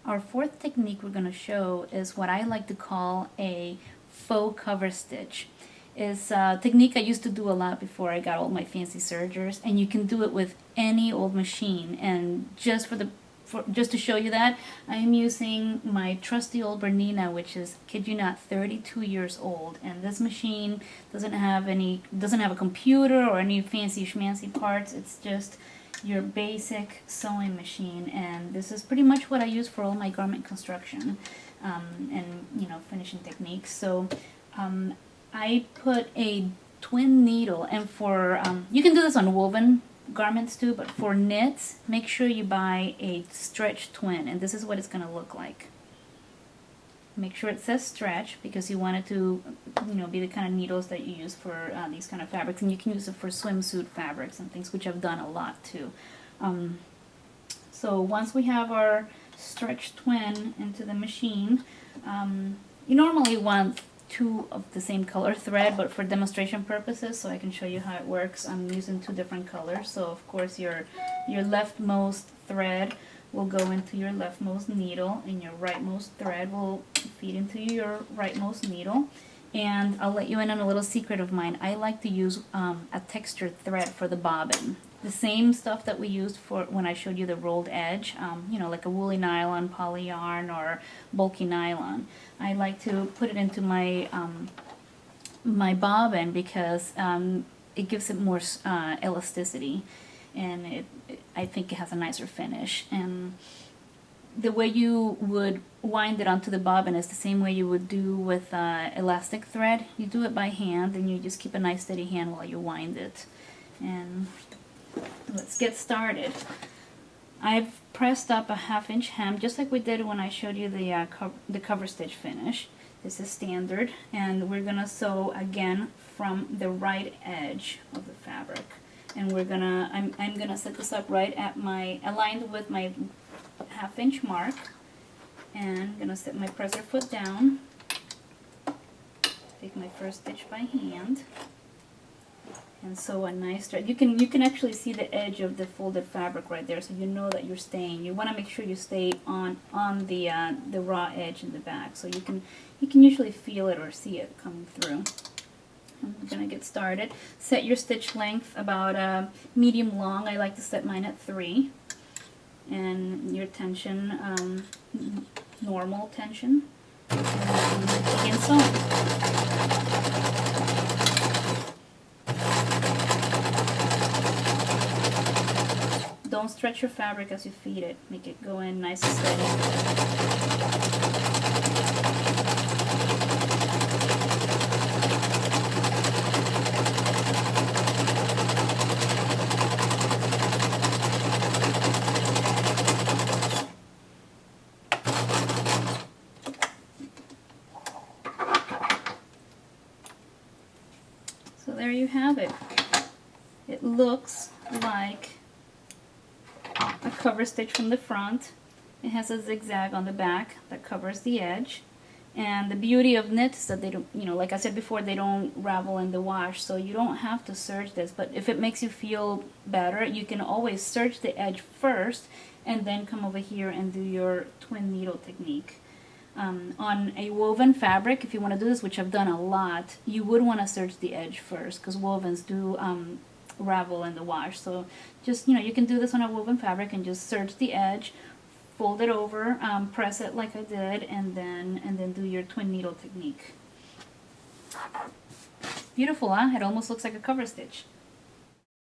Our fourth technique we're going to show is what I like to call a faux cover stitch. It's a technique I used to do a lot before I got all my fancy sergers, and you can do it with any old machine. And just just to show you that, I am using my trusty old Bernina, which is, kid you not, 32 years old. And this machine doesn't have a computer or any fancy schmancy parts. It's just your basic sewing machine, and this is pretty much what I use for all my garment construction and finishing techniques. So I put a twin needle, and for you can do this on woven garments too, but for knits, make sure you buy a stretch twin, and this is what it's going to look like. Make sure it says stretch, because you want it to be the kind of needles that you use for these kind of fabrics, and you can use it for swimsuit fabrics and things, which I've done a lot too. So once we have our stretch twin into the machine, you normally want two of the same color thread, but for demonstration purposes, so I can show you how it works, I'm using two different colors. So of course your leftmost thread will go into your leftmost needle, and your rightmost thread will feed into your rightmost needle. And I'll let you in on a little secret of mine. I like to use a textured thread for the bobbin. The same stuff that we used for when I showed you the rolled edge, like a woolly nylon, poly yarn, or bulky nylon. I like to put it into my my bobbin because it gives it more elasticity, and I think it has a nicer finish. And the way you would wind it onto the bobbin is the same way you would do with elastic thread. You do it by hand, and you just keep a nice steady hand while you wind it. And let's get started. I've pressed up a 1/2 inch hem, just like we did when I showed you the cover stitch finish. This is standard, and we're gonna sew again from the right edge of the fabric. And I'm gonna set this up right at aligned with my 1/2 inch mark, and I'm gonna set my presser foot down, take my first stitch by hand, and sew a nice thread. You can actually see the edge of the folded fabric right there, so you know that you're staying. You want to make sure you stay on the raw edge in the back, so you can usually feel it or see it coming through. I'm gonna get started. Set your stitch length about medium long. I like to set mine at 3. And your tension, normal tension, and begin sewing. Don't stretch your fabric as you feed it. Make it go in nice and steady. So there you have it. It looks like a cover stitch from the front. It has a zigzag on the back that covers the edge. And the beauty of knits is that they don't, like I said before, they don't ravel in the wash, so you don't have to serge this. But if it makes you feel better, you can always serge the edge first and then come over here and do your twin needle technique. On a woven fabric, if you want to do this, which I've done a lot, you would want to serge the edge first, because wovens do ravel in the wash. So just, you can do this on a woven fabric and just serge the edge, fold it over, press it like I did, and then do your twin needle technique. Beautiful, huh? It almost looks like a cover stitch.